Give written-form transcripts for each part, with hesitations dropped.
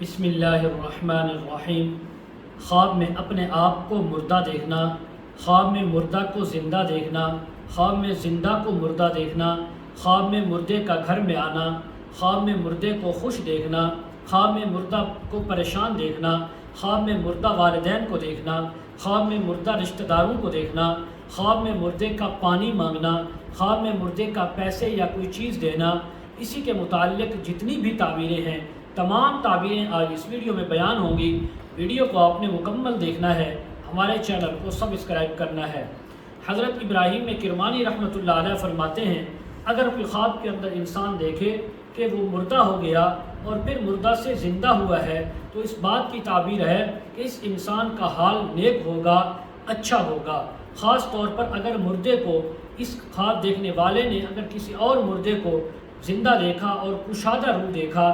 بسم اللہ الرحمن الرحیم۔ خواب میں اپنے آپ کو مردہ دیکھنا، خواب میں مردہ کو زندہ دیکھنا، خواب میں زندہ کو مردہ دیکھنا، خواب میں مردے کا گھر میں آنا، خواب میں مردے کو خوش دیکھنا، خواب میں مردہ کو پریشان دیکھنا، خواب میں مردہ والدین کو دیکھنا، خواب میں مردہ رشتہ داروں کو دیکھنا، خواب میں مردے کا پانی مانگنا، خواب میں مردے کا پیسے یا کوئی چیز دینا، اسی کے متعلق جتنی بھی تعبیریں ہیں تمام تعبیریں آج اس ویڈیو میں بیان ہوں گی۔ ویڈیو کو آپ نے مکمل دیکھنا ہے، ہمارے چینل کو سبسکرائب کرنا ہے۔ حضرت ابراہیم کرمانی رحمۃ اللہ علیہ فرماتے ہیں، اگر کوئی خواب کے اندر انسان دیکھے کہ وہ مردہ ہو گیا اور پھر مردہ سے زندہ ہوا ہے تو اس بات کی تعبیر ہے کہ اس انسان کا حال نیک ہوگا، اچھا ہوگا۔ خاص طور پر اگر مردے کو، اس خواب دیکھنے والے نے اگر کسی اور مردے کو زندہ دیکھا اور کشادہ روح دیکھا،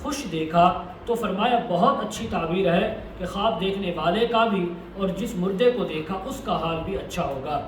خوش دیکھا، تو فرمایا بہت اچھی تعبیر ہے کہ خواب دیکھنے والے کا بھی اور جس مردے کو دیکھا اس کا حال بھی اچھا ہوگا۔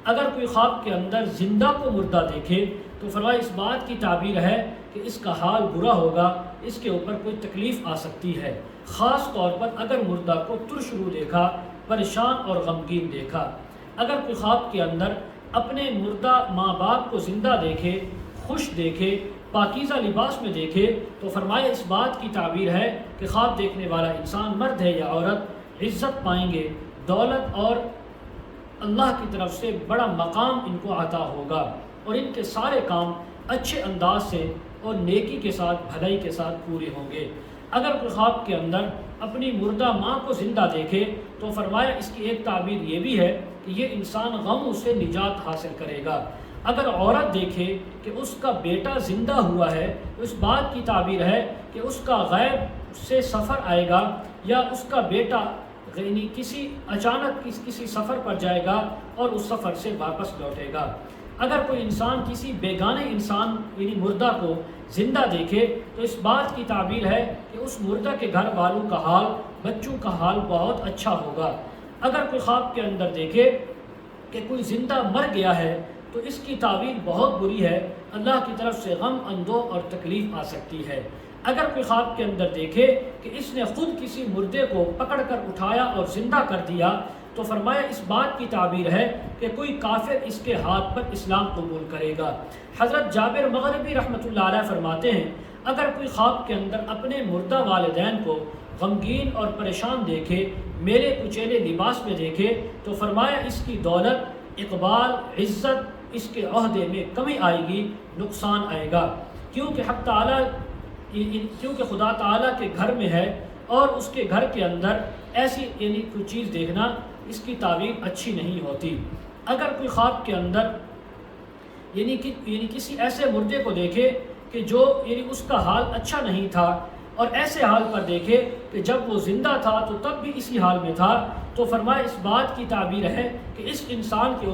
اگر کوئی خواب کے اندر زندہ کو مردہ دیکھے تو فرمایا اس بات کی تعبیر ہے کہ اس کا حال برا ہوگا، اس کے اوپر کوئی تکلیف آ سکتی ہے۔ خاص طور پر اگر مردہ کو ترش روح دیکھا، پریشان اور غمگین دیکھا۔ اگر کوئی خواب کے اندر اپنے مردہ ماں باپ کو زندہ دیکھے، خوش دیکھے، پاکیزہ لباس میں دیکھے تو فرمایا اس بات کی تعبیر ہے کہ خواب دیکھنے والا انسان مرد ہے یا عورت عزت پائیں گے، دولت اور اللہ کی طرف سے بڑا مقام ان کو عطا ہوگا اور ان کے سارے کام اچھے انداز سے اور نیکی کے ساتھ، بھلائی کے ساتھ پورے ہوں گے۔ اگر کوئی خواب کے اندر اپنی مردہ ماں کو زندہ دیکھے تو فرمایا اس کی ایک تعبیر یہ بھی ہے کہ یہ انسان غموں سے نجات حاصل کرے گا۔ اگر عورت دیکھے کہ اس کا بیٹا زندہ ہوا ہے تو اس بات کی تعبیر ہے کہ اس کا غیب سے سفر آئے گا یا اس کا بیٹا یعنی اچانک کسی سفر پر جائے گا اور اس سفر سے واپس لوٹے گا۔ اگر کوئی انسان کسی بیگانے انسان یعنی مردہ کو زندہ دیکھے تو اس بات کی تعبیر ہے کہ اس مردہ کے گھر والوں کا حال، بچوں کا حال بہت اچھا ہوگا۔ اگر کوئی خواب کے اندر دیکھے کہ کوئی زندہ مر گیا ہے تو اس کی تعبیر بہت بری ہے، اللہ کی طرف سے غم اندوہ اور تکلیف آ سکتی ہے۔ اگر کوئی خواب کے اندر دیکھے کہ اس نے خود کسی مردے کو پکڑ کر اٹھایا اور زندہ کر دیا تو فرمایا اس بات کی تعبیر ہے کہ کوئی کافر اس کے ہاتھ پر اسلام قبول کرے گا۔ حضرت جابر مغربی رحمۃ اللہ علیہ فرماتے ہیں، اگر کوئی خواب کے اندر اپنے مردہ والدین کو غمگین اور پریشان دیکھے، میلے کچیلے لباس میں دیکھے تو فرمایا اس کی دولت، اقبال، عزت، اس کے عہدے میں کمی آئے گی، نقصان آئے گا، کیونکہ خدا تعالیٰ کے گھر میں ہے اور اس کے گھر کے اندر ایسی کوئی چیز دیکھنا اس کی تعبیر اچھی نہیں ہوتی۔ اگر کوئی خواب کے اندر کسی ایسے مردے کو دیکھے کہ جو اس کا حال اچھا نہیں تھا اور ایسے حال پر دیکھے کہ جب وہ زندہ تھا تو تب بھی اسی حال میں تھا تو فرمایا اس بات کی تعبیر ہے کہ اس انسان کے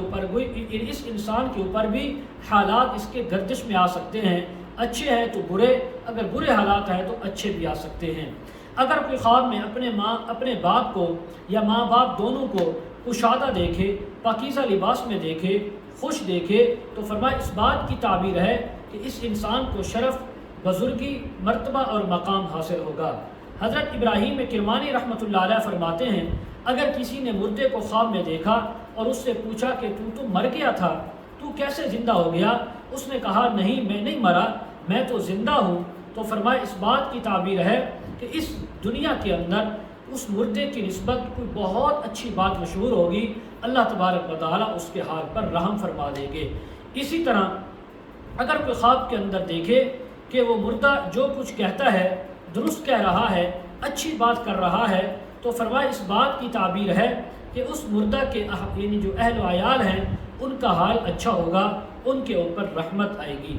اوپر بھی حالات اس کے گردش میں آ سکتے ہیں، اچھے ہیں تو برے، اگر برے حالات ہیں تو اچھے بھی آ سکتے ہیں۔ اگر کوئی خواب میں اپنے باپ کو یا ماں باپ دونوں کو کشادہ دیکھے، پاکیزہ لباس میں دیکھے، خوش دیکھے تو فرمایا اس بات کی تعبیر ہے کہ اس انسان کو شرف، بزرگی، مرتبہ اور مقام حاصل ہوگا۔ حضرت ابراہیم کرمانی رحمۃ اللہ علیہ فرماتے ہیں، اگر کسی نے مردے کو خواب میں دیکھا اور اس سے پوچھا کہ تو مر گیا تھا، تو کیسے زندہ ہو گیا؟ اس نے کہا نہیں، میں نہیں مرا، میں تو زندہ ہوں، تو فرمایا اس بات کی تعبیر ہے کہ اس دنیا کے اندر اس مردے کی نسبت کوئی بہت اچھی بات مشہور ہوگی، اللہ تبارک و تعالیٰ اس کے حال پر رحم فرما دیں گے۔ اسی طرح اگر کوئی خواب کے اندر دیکھے کہ وہ مردہ جو کچھ کہتا ہے درست کہہ رہا ہے، اچھی بات کر رہا ہے تو فرمایا اس بات کی تعبیر ہے کہ اس مردہ کے جو اہل و عیال ہیں ان کا حال اچھا ہوگا، ان کے اوپر رحمت آئے گی۔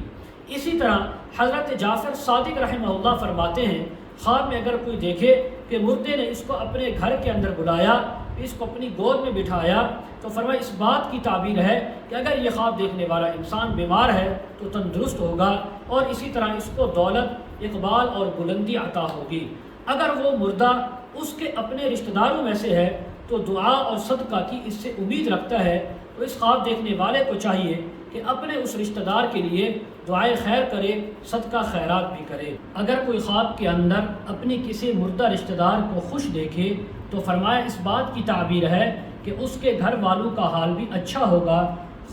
اسی طرح حضرت جعفر صادق رحمہ اللہ فرماتے ہیں، خواب میں اگر کوئی دیکھے کہ مردے نے اس کو اپنے گھر کے اندر بلایا، اس کو اپنی گود میں بٹھایا تو فرمایا اس بات کی تعبیر ہے کہ اگر یہ خواب دیکھنے والا انسان بیمار ہے تو تندرست ہوگا اور اسی طرح اس کو دولت، اقبال اور بلندی عطا ہوگی۔ اگر وہ مردہ اس کے اپنے رشتہ داروں میں سے ہے تو دعا اور صدقہ کی اس سے امید رکھتا ہے تو اس خواب دیکھنے والے کو چاہیے کہ اپنے اس رشتہ دار کے لیے دعائے خیر کرے، صدقہ خیرات بھی کرے۔ اگر کوئی خواب کے اندر اپنی کسی مردہ رشتہ دار کو خوش دیکھے تو فرمایا اس بات کی تعبیر ہے کہ اس کے گھر والوں کا حال بھی اچھا ہوگا،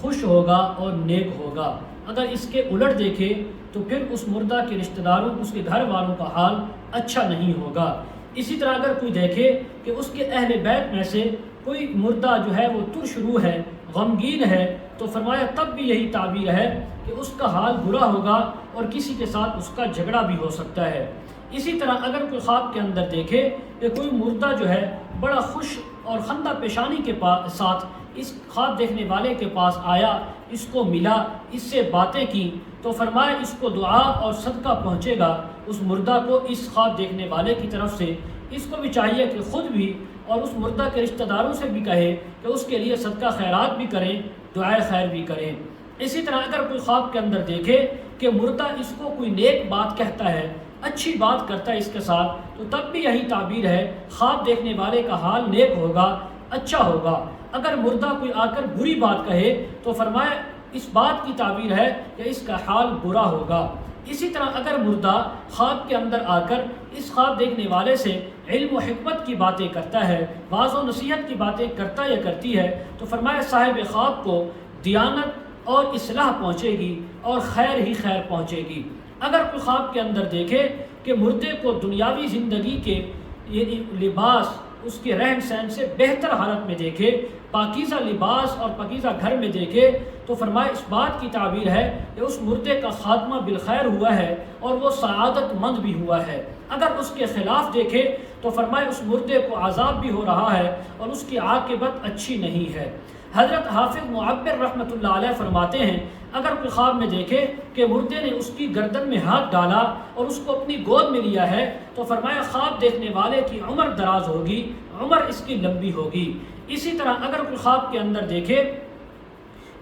خوش ہوگا اور نیک ہوگا۔ اگر اس کے الٹ دیکھے تو پھر اس مردہ کے رشتہ داروں، اس کے گھر والوں کا حال اچھا نہیں ہوگا۔ اسی طرح اگر کوئی دیکھے کہ اس کے اہل بیت میں سے کوئی مردہ جو ہے وہ ترش روح ہے، غمگین ہے، تو فرمایا تب بھی یہی تعبیر ہے کہ اس کا حال برا ہوگا اور کسی کے ساتھ اس کا جھگڑا بھی ہو سکتا ہے۔ اسی طرح اگر کوئی خواب کے اندر دیکھے کہ کوئی مردہ جو ہے بڑا خوش اور خندہ پیشانی کے ساتھ اس خواب دیکھنے والے کے پاس آیا، اس کو ملا، اس سے باتیں کی، تو فرمایا اس کو دعا اور صدقہ پہنچے گا اس مردہ کو اس خواب دیکھنے والے کی طرف سے۔ اس کو بھی چاہیے کہ خود بھی اور اس مردہ کے رشتہ داروں سے بھی کہے کہ اس کے لیے صدقہ خیرات بھی کریں، دعائے خیر بھی کریں۔ اسی طرح اگر کوئی خواب کے اندر دیکھے کہ مردہ اس کو کوئی نیک بات کہتا ہے، اچھی بات کرتا ہے اس کے ساتھ، تو تب بھی یہی تعبیر ہے، خواب دیکھنے والے کا حال نیک ہوگا، اچھا ہوگا۔ اگر مردہ کوئی آ کر بری بات کہے تو فرمایا اس بات کی تعبیر ہے کہ اس کا حال برا ہوگا۔ اسی طرح اگر مردہ خواب کے اندر آ کر اس خواب دیکھنے والے سے علم و حکمت کی باتیں کرتا ہے، واعظ و نصیحت کی باتیں کرتا یا کرتی ہے، تو فرمایا صاحب خواب کو دیانت اور اصلاح پہنچے گی اور خیر ہی خیر پہنچے گی۔ اگر کوئی خواب کے اندر دیکھے کہ مردے کو دنیاوی زندگی کے یعنی لباس، اس کے رہن سہن سے بہتر حالت میں دیکھے، پاکیزہ لباس اور پاکیزہ گھر میں دیکھے، تو فرمایا اس بات کی تعبیر ہے کہ اس مردے کا خاتمہ بالخیر ہوا ہے اور وہ سعادت مند بھی ہوا ہے۔ اگر اس کے خلاف دیکھے تو فرمایا اس مردے کو عذاب بھی ہو رہا ہے اور اس کی عاقبت اچھی نہیں ہے۔ حضرت حافظ معبر رحمۃ اللہ علیہ فرماتے ہیں اگر کوئی خواب میں دیکھے کہ مردے نے اس کی گردن میں ہاتھ ڈالا اور اس کو اپنی گود میں لیا ہے، تو فرمایا خواب دیکھنے والے کی عمر دراز ہوگی، عمر اس کی لمبی ہوگی۔ اسی طرح اگر کوئی خواب کے اندر دیکھے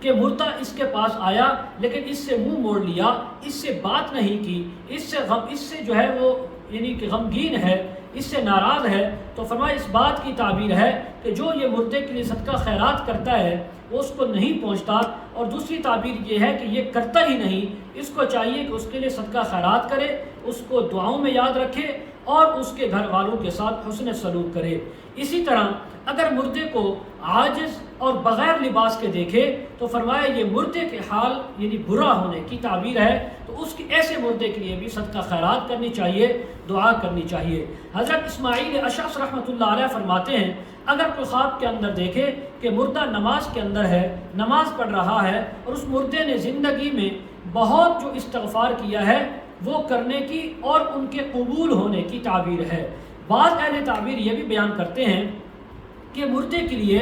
کہ مردہ اس کے پاس آیا لیکن اس سے منہ موڑ لیا، اس سے بات نہیں کی، اس سے جو ہے وہ یعنی کہ غمگین ہے، اس سے ناراض ہے، تو فرمایا اس بات کی تعبیر ہے کہ جو یہ مردے کے لیے صدقہ خیرات کرتا ہے وہ اس کو نہیں پہنچتا، اور دوسری تعبیر یہ ہے کہ یہ کرتا ہی نہیں، اس کو چاہیے کہ اس کے لیے صدقہ خیرات کرے، اس کو دعاؤں میں یاد رکھے اور اس کے گھر والوں کے ساتھ حسن سلوک کرے۔ اسی طرح اگر مردے کو عاجز اور بغیر لباس کے دیکھے تو فرمایا یہ مردے کے حال یعنی برا ہونے کی تعبیر ہے، تو اس کے ایسے مردے کے لیے بھی صدقہ خیرات کرنی چاہیے، دعا کرنی چاہیے۔ حضرت اسماعیل اشعث رحمۃ اللہ علیہ فرماتے ہیں اگر کوئی خواب کے اندر دیکھے کہ مردہ نماز کے اندر ہے، نماز پڑھ رہا ہے، اور اس مردے نے زندگی میں بہت جو استغفار کیا ہے وہ کرنے کی اور ان کے قبول ہونے کی تعبیر ہے۔ بعض اہل تعبیر یہ بھی بیان کرتے ہیں کہ مردے کے لیے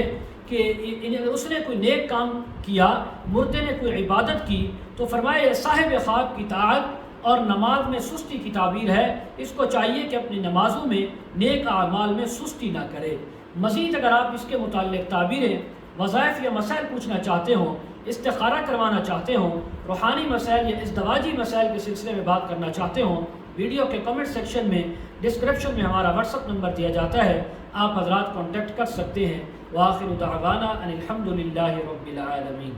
کہ اگر اس نے کوئی نیک کام کیا، مردے نے کوئی عبادت کی، تو فرمایا صاحب خواب کی طاعت اور نماز میں سستی کی تعبیر ہے، اس کو چاہیے کہ اپنی نمازوں میں نیک اعمال میں سستی نہ کرے۔ مزید اگر آپ اس کے متعلق تعبیریں، وظائف یا مسائل پوچھنا چاہتے ہوں، استخارہ کروانا چاہتے ہوں، روحانی مسائل یا ازدواجی مسائل کے سلسلے میں بات کرنا چاہتے ہوں، ویڈیو کے کمنٹ سیکشن میں ڈسکرپشن میں ہمارا واٹس ایپ نمبر دیا جاتا ہے، آپ حضرات کانٹیکٹ کر سکتے ہیں۔ وآخر دعوانا ان الحمد للہ رب العالمین۔